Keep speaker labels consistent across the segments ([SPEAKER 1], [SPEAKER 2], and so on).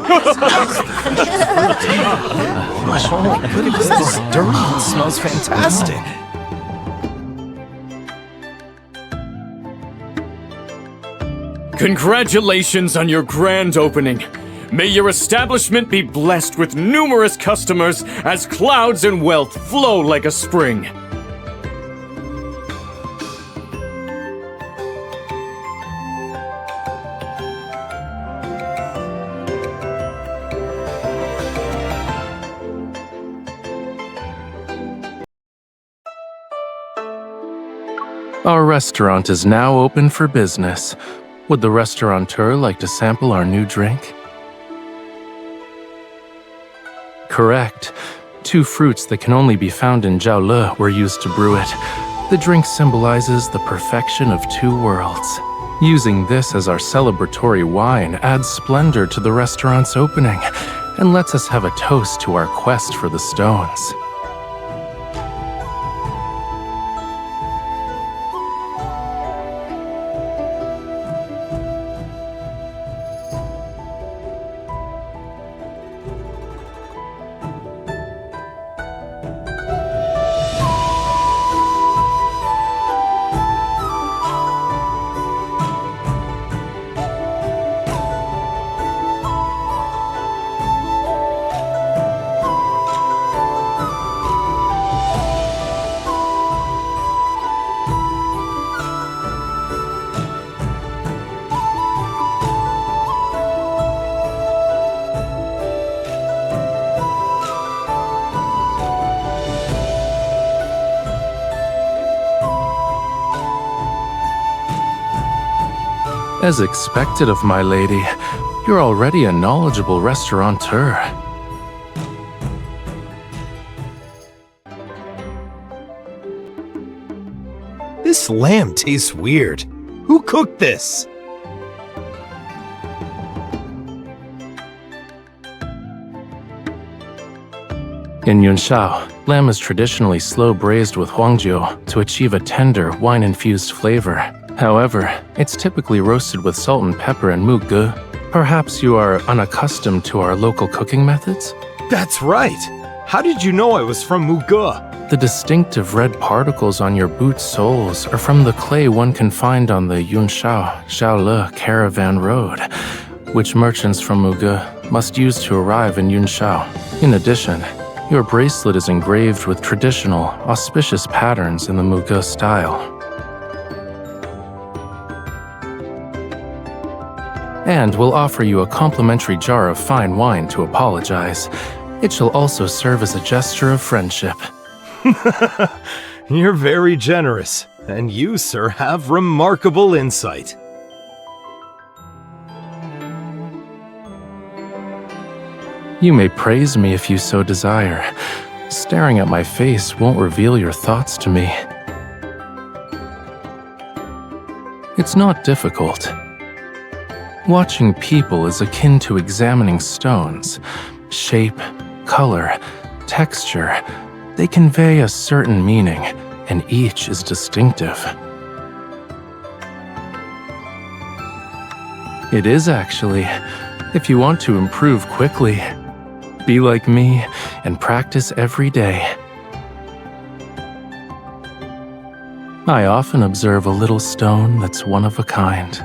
[SPEAKER 1] Look at this dirt. It smells fantastic.
[SPEAKER 2] Congratulations on your grand opening. May your establishment be blessed with numerous customers as clouds and wealth flow like a spring.
[SPEAKER 3] Our restaurant is now open for business. Would the restaurateur like to sample our new drink? Correct. 2 fruits that can only be found in Jiaole were used to brew it. The drink symbolizes the perfection of 2 worlds. Using this as our celebratory wine adds splendor to the restaurant's opening and lets us have a toast to our quest for the stones. As expected of my lady, you're already a knowledgeable restaurateur.
[SPEAKER 1] This lamb tastes weird. Who cooked this?
[SPEAKER 3] In Yunshao, lamb is traditionally slow braised with huangjiu to achieve a tender, wine-infused flavor. However, it's typically roasted with salt and pepper and muge. Perhaps you are unaccustomed to our local cooking methods?
[SPEAKER 1] That's right. How did you know I was from Muge?
[SPEAKER 3] The distinctive red particles on your boot soles are from the clay one can find on the Yunshao-Jiaole caravan road, which merchants from Muge must use to arrive in Yunshao. In addition, your bracelet is engraved with traditional, auspicious patterns in the Muge style. And we'll offer you a complimentary jar of fine wine to apologize. It shall also serve as a gesture of friendship.
[SPEAKER 1] You're very generous, and you, sir, have remarkable insight.
[SPEAKER 3] You may praise me if you so desire. Staring at my face won't reveal your thoughts to me. It's not difficult. Watching people is akin to examining stones. Shape, color, texture, they convey a certain meaning, and each is distinctive. It is actually, if you want to improve quickly. Be like me and practice every day. I often observe a little stone that's one of a kind.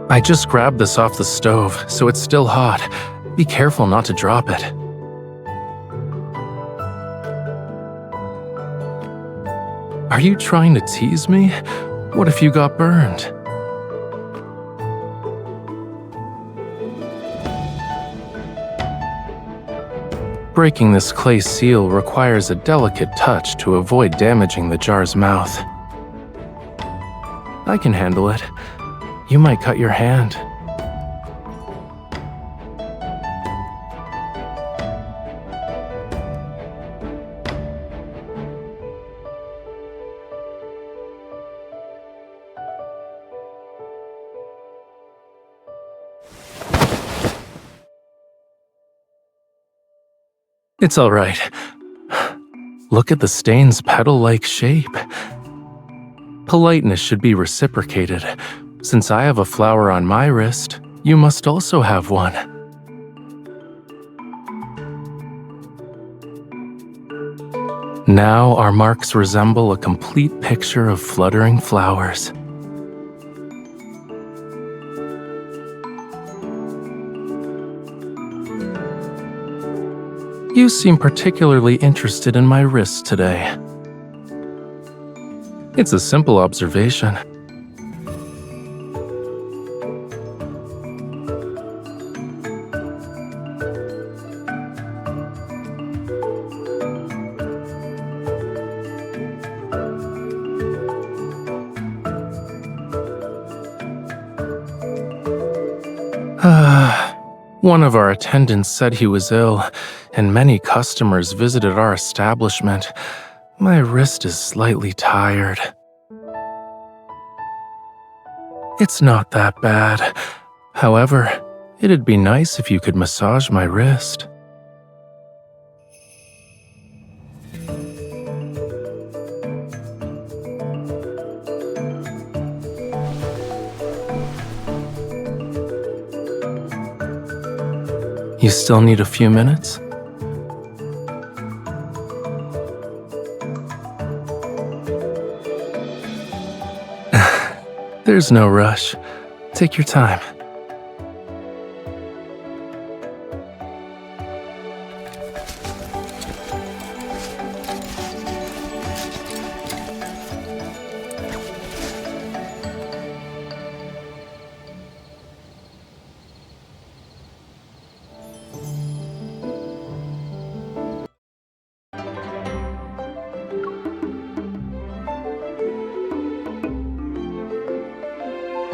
[SPEAKER 3] I just grabbed this off the stove, so it's still hot. Be careful not to drop it. Are you trying to tease me? What if you got burned? Breaking this clay seal requires a delicate touch to avoid damaging the jar's mouth. I can handle it. You might cut your hand. It's all right. Look at the stain's petal-like shape. Politeness should be reciprocated. Since I have a flower on my wrist, you must also have one. Now our marks resemble a complete picture of fluttering flowers. You seem particularly interested in my wrist today. It's a simple observation. One of our attendants said he was ill, and many customers visited our establishment. My wrist is slightly tired. It's not that bad. However, it'd be nice if you could massage my wrist. You still need a few minutes? There's no rush. Take your time.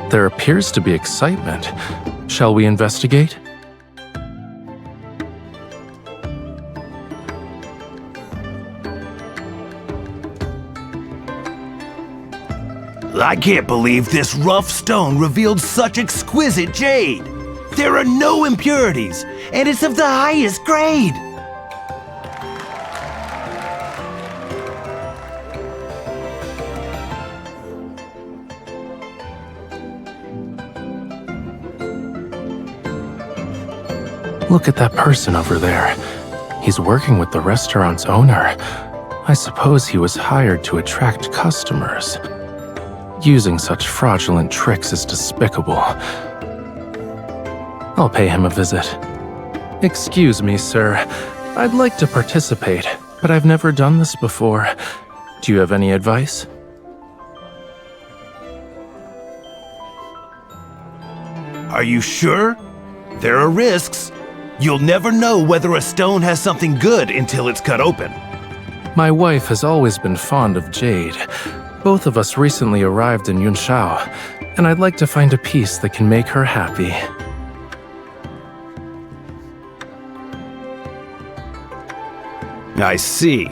[SPEAKER 3] There appears to be excitement. Shall we investigate?
[SPEAKER 4] I can't believe this rough stone revealed such exquisite jade. There are no impurities, and it's of the highest grade.
[SPEAKER 3] Look at that person over there. He's working with the restaurant's owner. I suppose he was hired to attract customers. Using such fraudulent tricks is despicable. I'll pay him a visit. Excuse me, sir. I'd like to participate, but I've never done this before. Do you have any advice?
[SPEAKER 4] Are you sure? There are risks. You'll never know whether a stone has something good until it's cut open.
[SPEAKER 3] My wife has always been fond of jade. Both of us recently arrived in Yunshao, and I'd like to find a piece that can make her happy.
[SPEAKER 4] I see.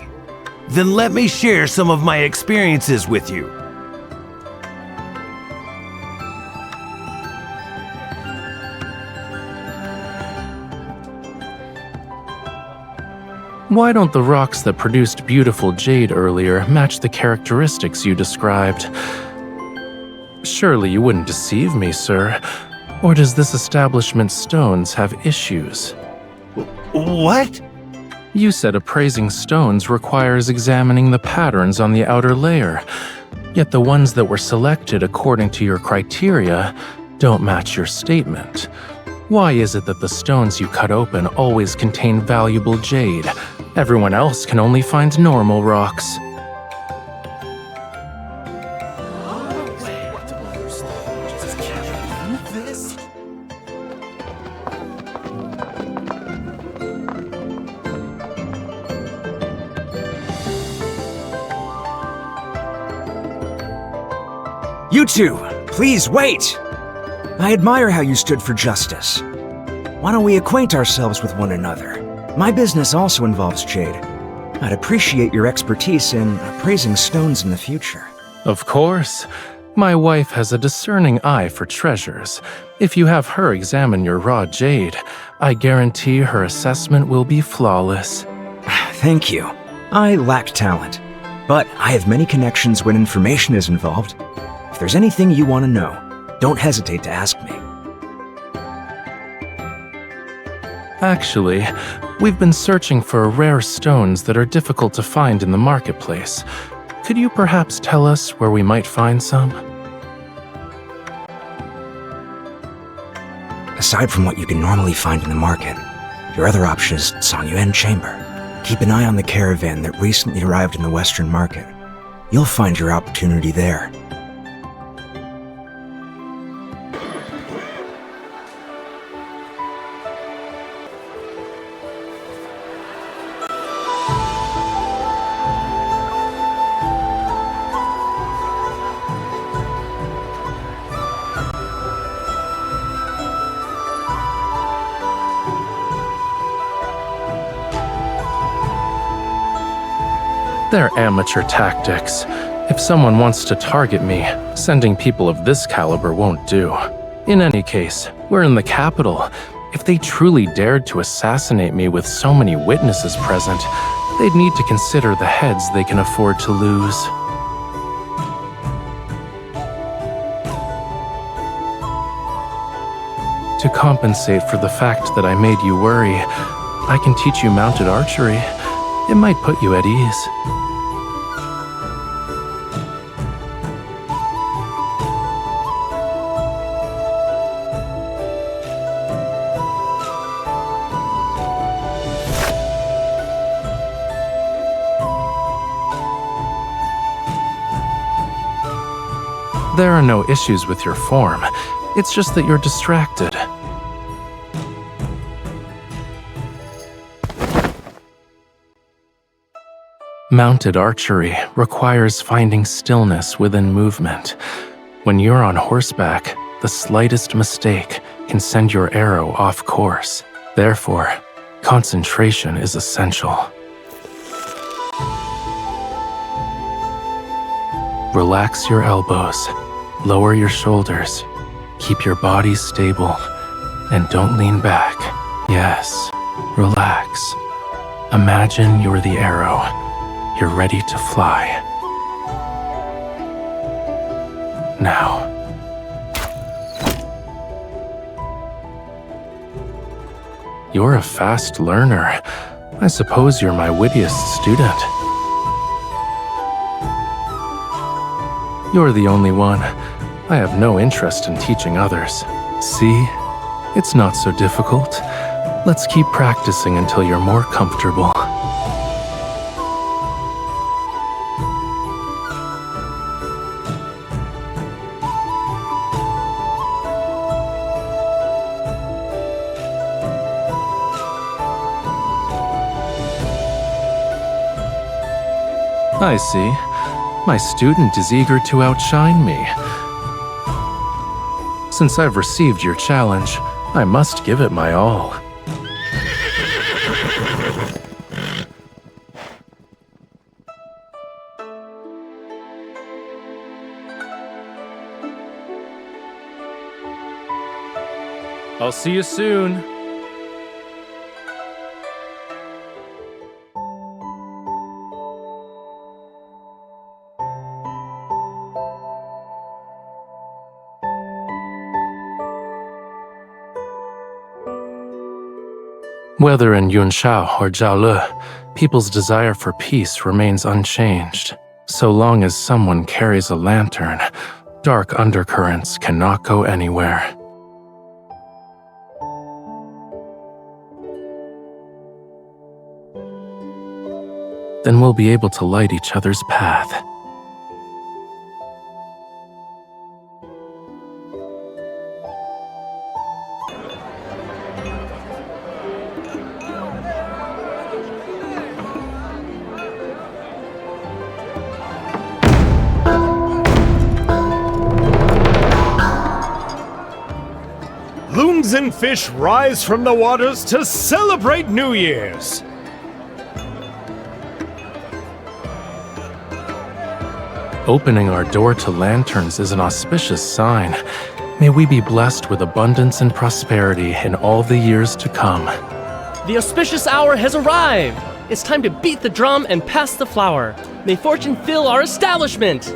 [SPEAKER 4] Then let me share some of my experiences with you.
[SPEAKER 3] Why don't the rocks that produced beautiful jade earlier match the characteristics you described? Surely you wouldn't deceive me, sir. Or does this establishment's stones have issues?
[SPEAKER 4] What?
[SPEAKER 3] You said appraising stones requires examining the patterns on the outer layer, yet the ones that were selected according to your criteria don't match your statement. Why is it that the stones you cut open always contain valuable jade? Everyone else can only find normal rocks.
[SPEAKER 5] You two, please wait! I admire how you stood for justice. Why don't we acquaint ourselves with one another? My business also involves jade. I'd appreciate your expertise in appraising stones in the future.
[SPEAKER 3] Of course. My wife has a discerning eye for treasures. If you have her examine your raw jade, I guarantee her assessment will be flawless.
[SPEAKER 5] Thank you. I lack talent, but I have many connections when information is involved. If there's anything you want to know, don't hesitate to ask me.
[SPEAKER 3] Actually, we've been searching for rare stones that are difficult to find in the marketplace. Could you perhaps tell us where we might find some?
[SPEAKER 5] Aside from what you can normally find in the market, your other option is Songyuan Chamber. Keep an eye on the caravan that recently arrived in the Western market. You'll find your opportunity there.
[SPEAKER 3] They're amateur tactics. If someone wants to target me, sending people of this caliber won't do. In any case, we're in the capital. If they truly dared to assassinate me with so many witnesses present, they'd need to consider the heads they can afford to lose. To compensate for the fact that I made you worry, I can teach you mounted archery. It might put you at ease. There are no issues with your form. It's just that you're distracted. Mounted archery requires finding stillness within movement. When you're on horseback, the slightest mistake can send your arrow off course. Therefore, concentration is essential. Relax your elbows, lower your shoulders, keep your body stable, and don't lean back. Yes, relax. Imagine you're the arrow. You're ready to fly. Now. You're a fast learner. I suppose you're my wittiest student. You're the only one. I have no interest in teaching others. See? It's not so difficult. Let's keep practicing until you're more comfortable. I see. My student is eager to outshine me. Since I've received your challenge, I must give it my all. I'll see you soon. Whether in Yunshao or Jiaole, people's desire for peace remains unchanged. So long as someone carries a lantern, dark undercurrents cannot go anywhere. Then we'll be able to light each other's path.
[SPEAKER 1] pigs and fish rise from the waters to celebrate New Year's.
[SPEAKER 3] Opening our door to lanterns is an auspicious sign. May we be blessed with abundance and prosperity in all the years to come.
[SPEAKER 6] The auspicious hour has arrived! It's time to beat the drum and pass the flower. May fortune fill our establishment!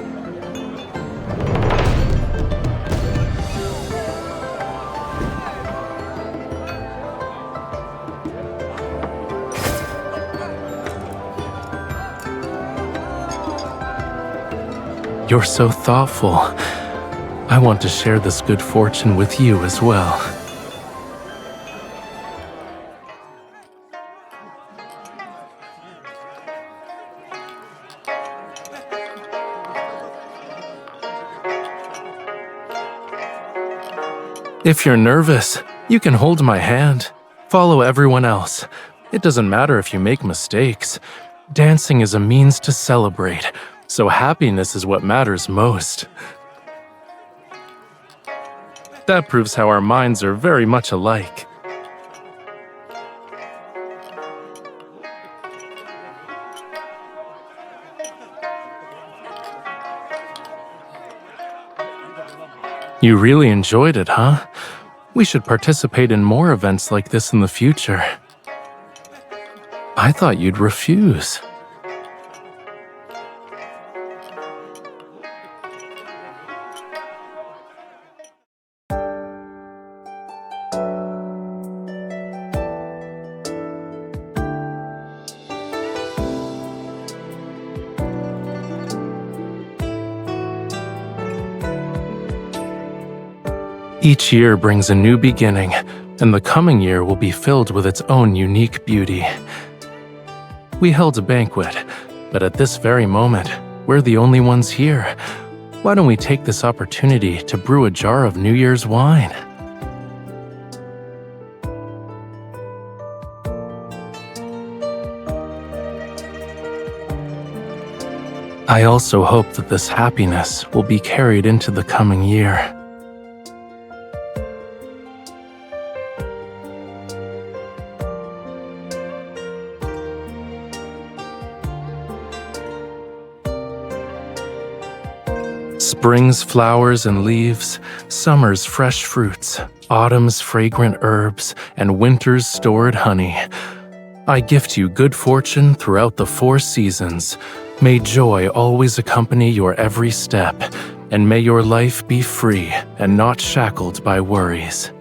[SPEAKER 3] You're so thoughtful. I want to share this good fortune with you as well. If you're nervous, you can hold my hand. Follow everyone else. It doesn't matter if you make mistakes. Dancing is a means to celebrate, so happiness is what matters most. That proves how our minds are very much alike. You really enjoyed it, huh? We should participate in more events like this in the future. I thought you'd refuse. Each year brings a new beginning, and the coming year will be filled with its own unique beauty. We held a banquet, but at this very moment, we're the only ones here. Why don't we take this opportunity to brew a jar of New Year's wine? I also hope that this happiness will be carried into the coming year. Spring's flowers and leaves, summer's fresh fruits, autumn's fragrant herbs, and winter's stored honey. I gift you good fortune throughout the 4 seasons. May joy always accompany your every step, and may your life be free and not shackled by worries.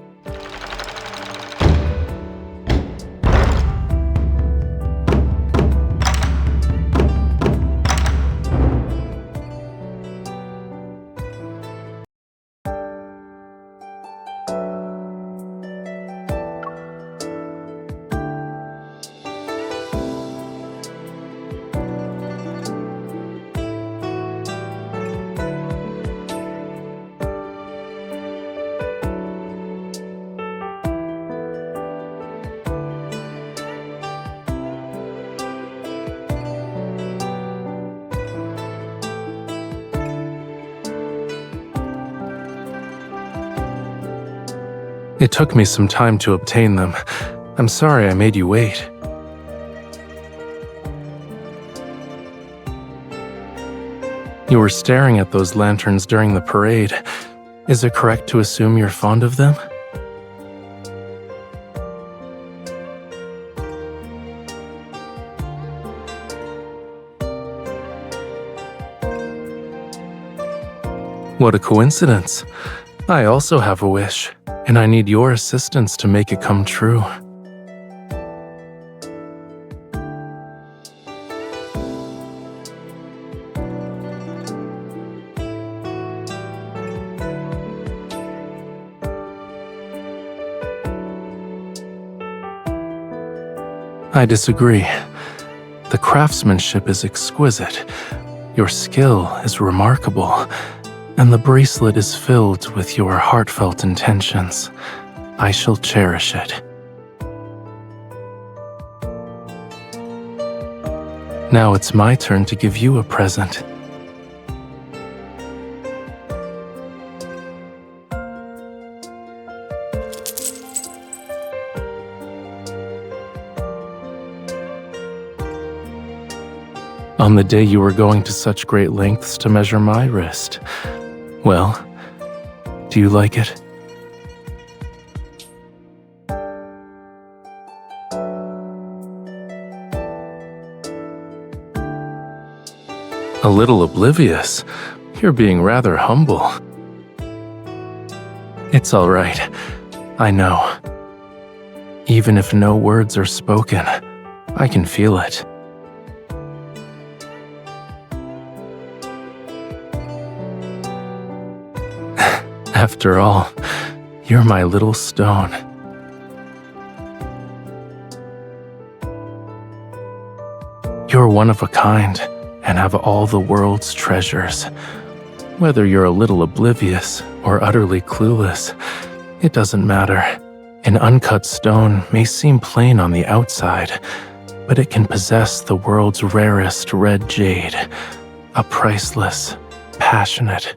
[SPEAKER 3] It took me some time to obtain them. I'm sorry I made you wait. You were staring at those lanterns during the parade. Is it correct to assume you're fond of them? What a coincidence. I also have a wish, and I need your assistance to make it come true. I disagree. The craftsmanship is exquisite. Your skill is remarkable. And the bracelet is filled with your heartfelt intentions. I shall cherish it. Now it's my turn to give you a present. On the day you were going to such great lengths to measure my wrist. Well, do you like it? A little oblivious. You're being rather humble. It's all right. I know. Even if no words are spoken, I can feel it. After all, you're my little stone. You're one of a kind and have all the world's treasures. Whether you're a little oblivious or utterly clueless, it doesn't matter. An uncut stone may seem plain on the outside, but it can possess the world's rarest red jade, a priceless, passionate,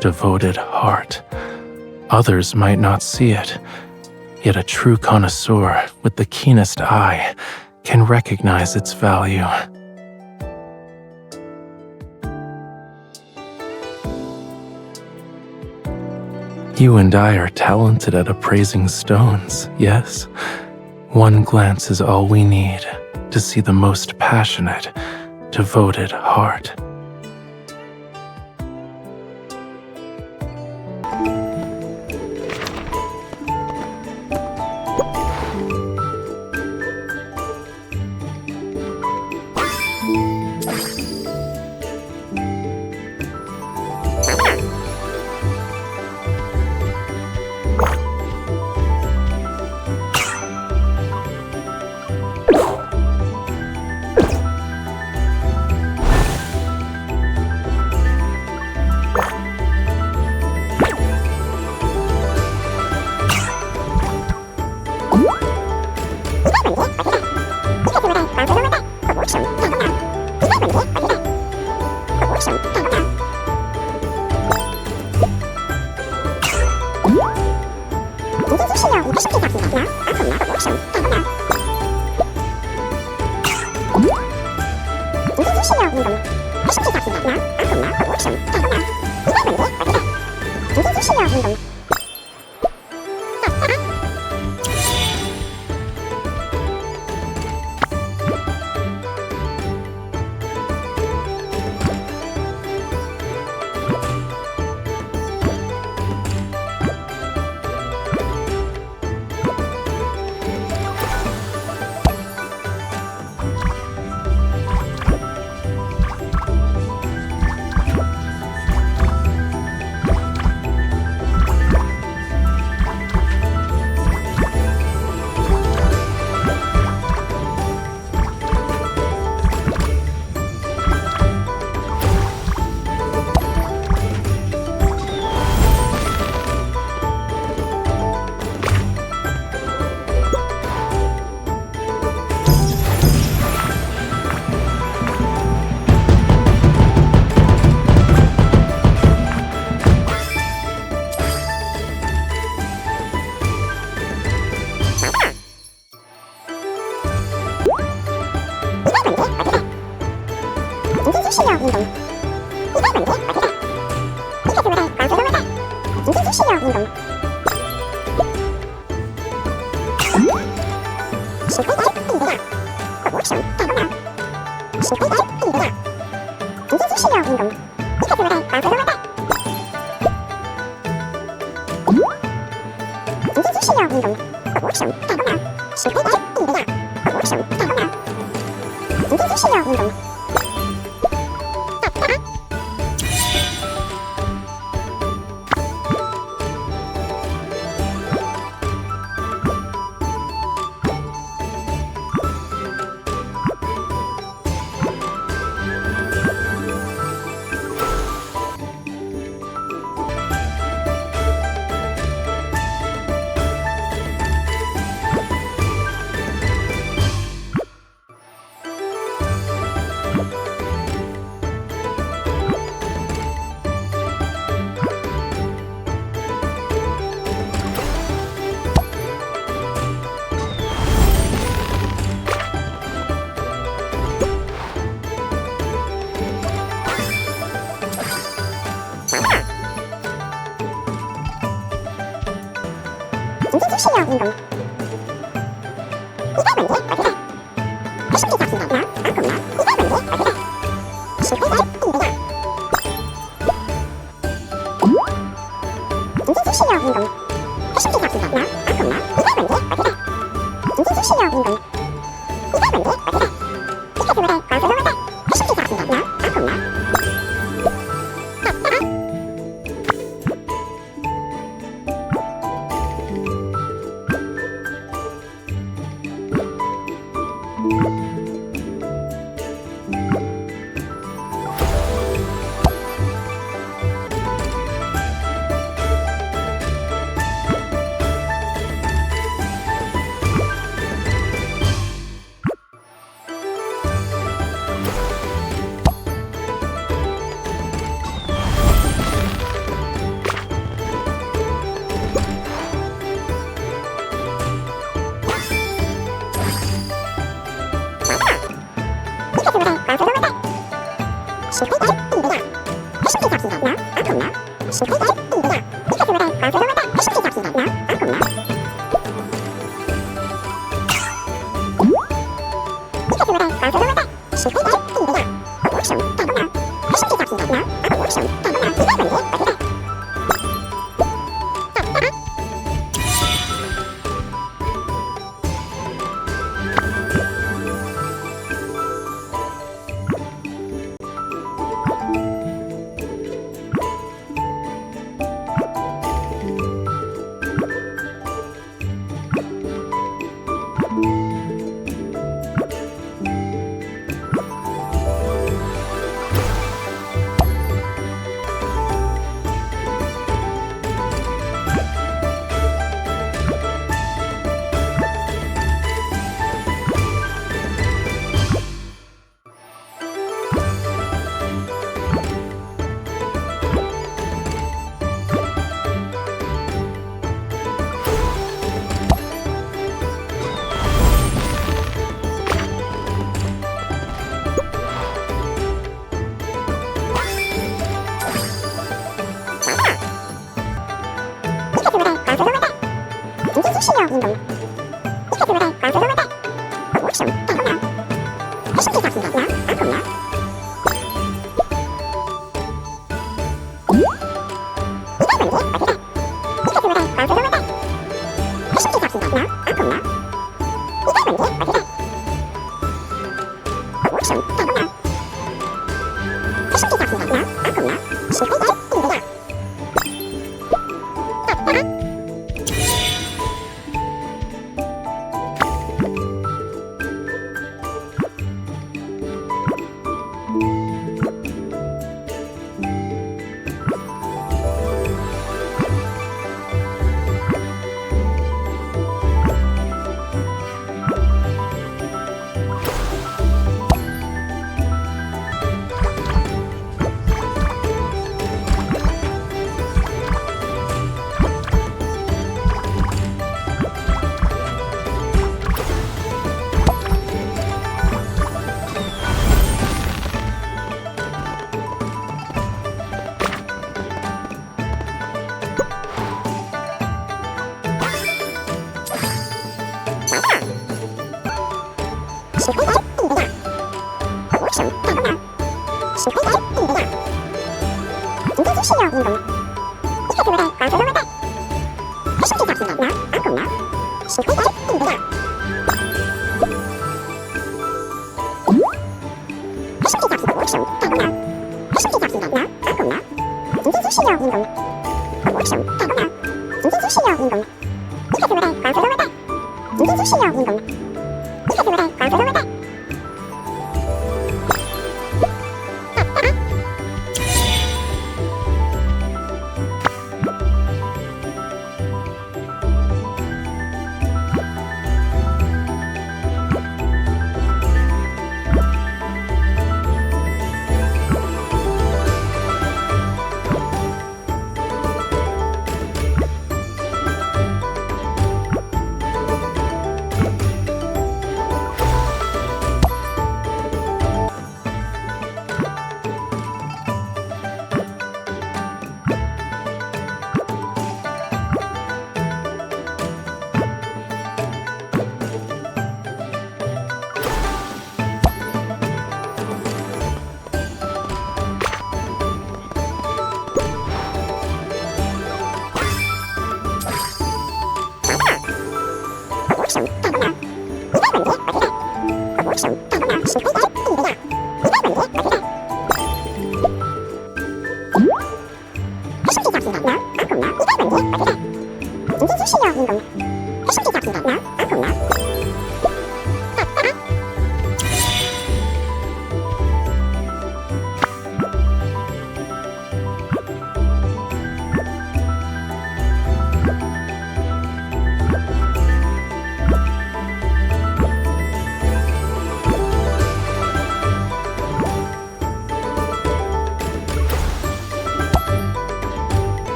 [SPEAKER 3] devoted heart. Others might not see it, yet a true connoisseur with the keenest eye can recognize its value. You and I are talented at appraising stones, yes? One glance is all we need to see the most passionate, devoted heart.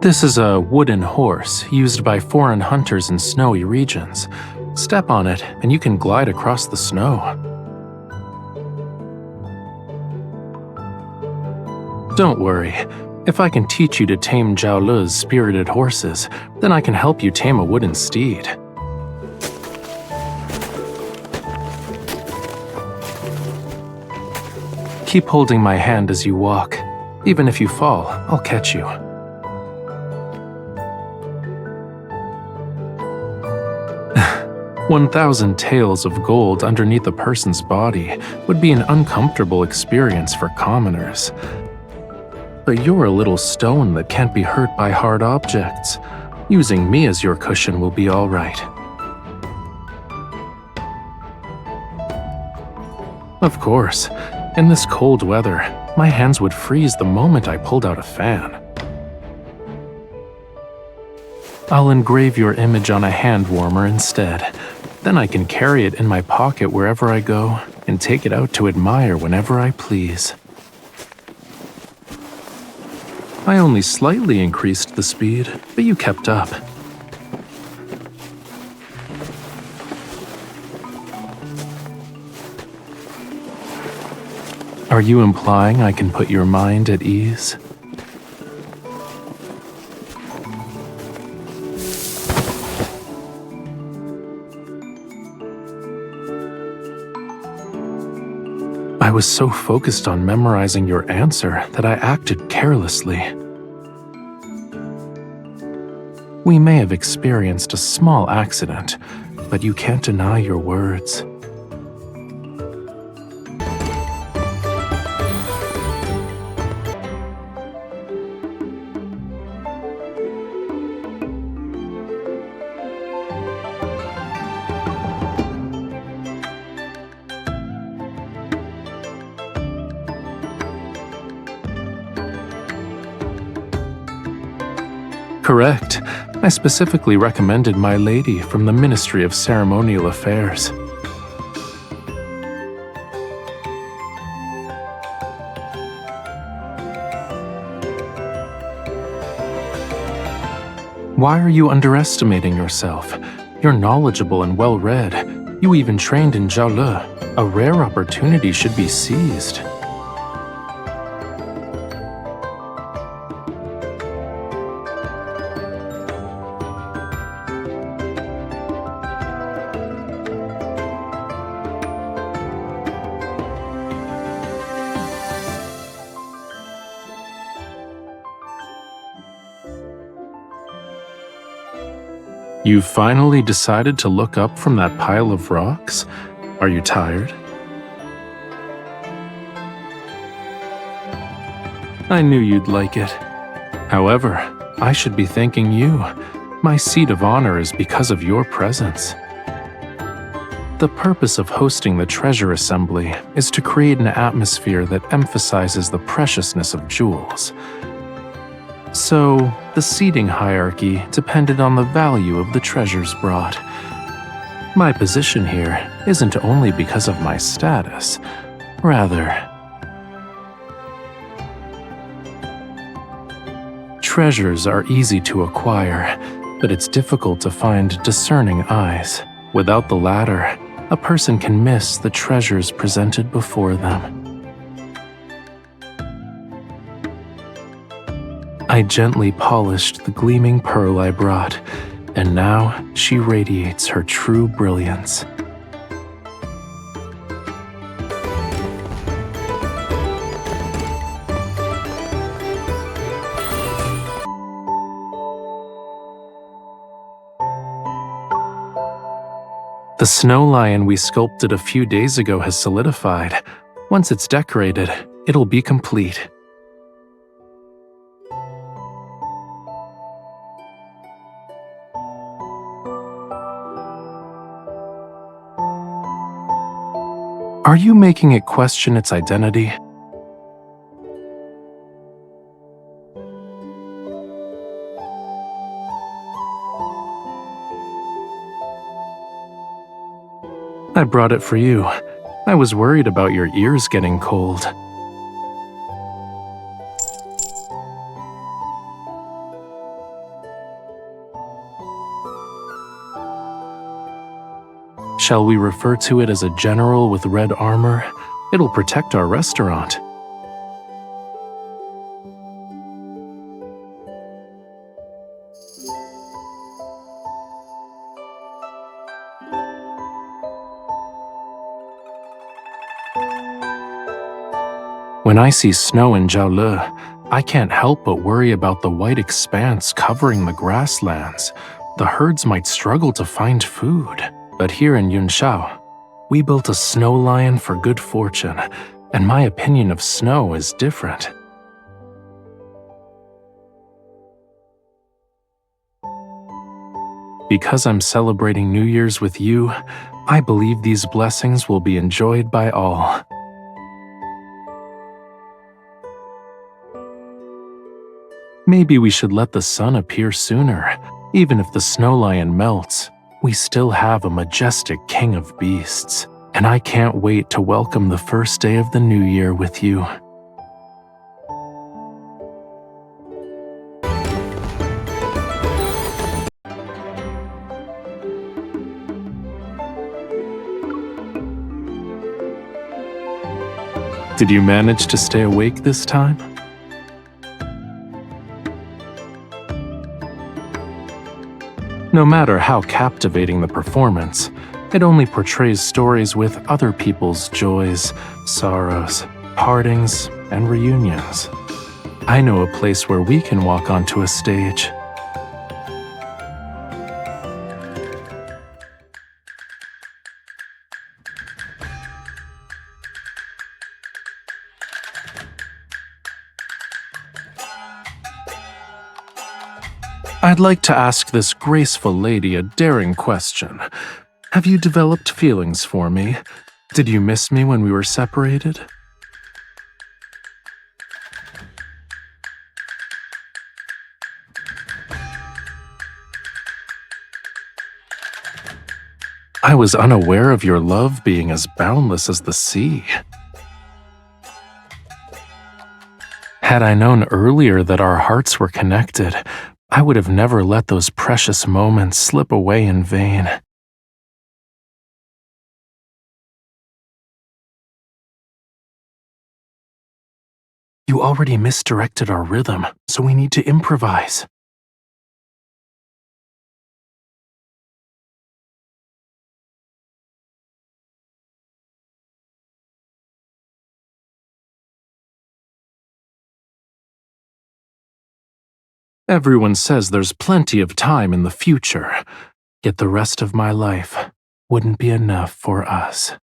[SPEAKER 3] This is a wooden horse used by foreign hunters in snowy regions. Step on it and you can glide across the snow. Don't worry. If I can teach you to tame Zhao Le's spirited horses, then I can help you tame a wooden steed. Keep holding my hand as you walk. Even if you fall, I'll catch you. 1,000 taels of gold underneath a person's body would be an uncomfortable experience for commoners. But you're a little stone that can't be hurt by hard objects. Using me as your cushion will be all right. Of course, in this cold weather, my hands would freeze the moment I pulled out a fan. I'll engrave your image on a hand warmer instead. Then I can carry it in my pocket wherever I go and take it out to admire whenever I please. I only slightly increased the speed, but you kept up. Are you implying I can put your mind at ease? I was so focused on memorizing your answer that I acted carelessly. We may have experienced a small accident, but you can't deny your words. Correct. I specifically recommended my lady from the Ministry of Ceremonial Affairs. Why are you underestimating yourself? You're knowledgeable and well-read. You even trained in Zhao Le. A rare opportunity should be seized. You finally decided to look up from that pile of rocks? Are you tired? I knew you'd like it. However, I should be thanking you. My seat of honor is because of your presence. The purpose of hosting the treasure assembly is to create an atmosphere that emphasizes the preciousness of jewels. So, the seating hierarchy depended on the value of the treasures brought. My position here isn't only because of my status, rather, treasures are easy to acquire, but it's difficult to find discerning eyes. Without the latter, a person can miss the treasures presented before them. I gently polished the gleaming pearl I brought, and now she radiates her true brilliance. The snow lion we sculpted a few days ago has solidified. Once it's decorated, it'll be complete. Are you making it question its identity? I brought it for you. I was worried about your ears getting cold. Shall we refer to it as a general with red armor? It'll protect our restaurant. When I see snow in Jiaole, I can't help but worry about the white expanse covering the grasslands. The herds might struggle to find food. But here in Yunshao, we built a snow lion for good fortune, and my opinion of snow is different. Because I'm celebrating New Year's with you, I believe these blessings will be enjoyed by all. Maybe we should let the sun appear sooner. Even if the snow lion melts, we still have a majestic king of beasts, and I can't wait to welcome the first day of the new year with you. Did you manage to stay awake this time? No matter how captivating the performance, it only portrays stories with other people's joys, sorrows, partings, and reunions. I know a place where we can walk onto a stage. I'd like to ask this graceful lady a daring question. Have you developed feelings for me? Did you miss me when we were separated? I was unaware of your love being as boundless as the sea. Had I known earlier that our hearts were connected, I would have never let those precious moments slip away in vain. You already misdirected our rhythm, so we need to improvise. Everyone says there's plenty of time in the future, yet the rest of my life wouldn't be enough for us.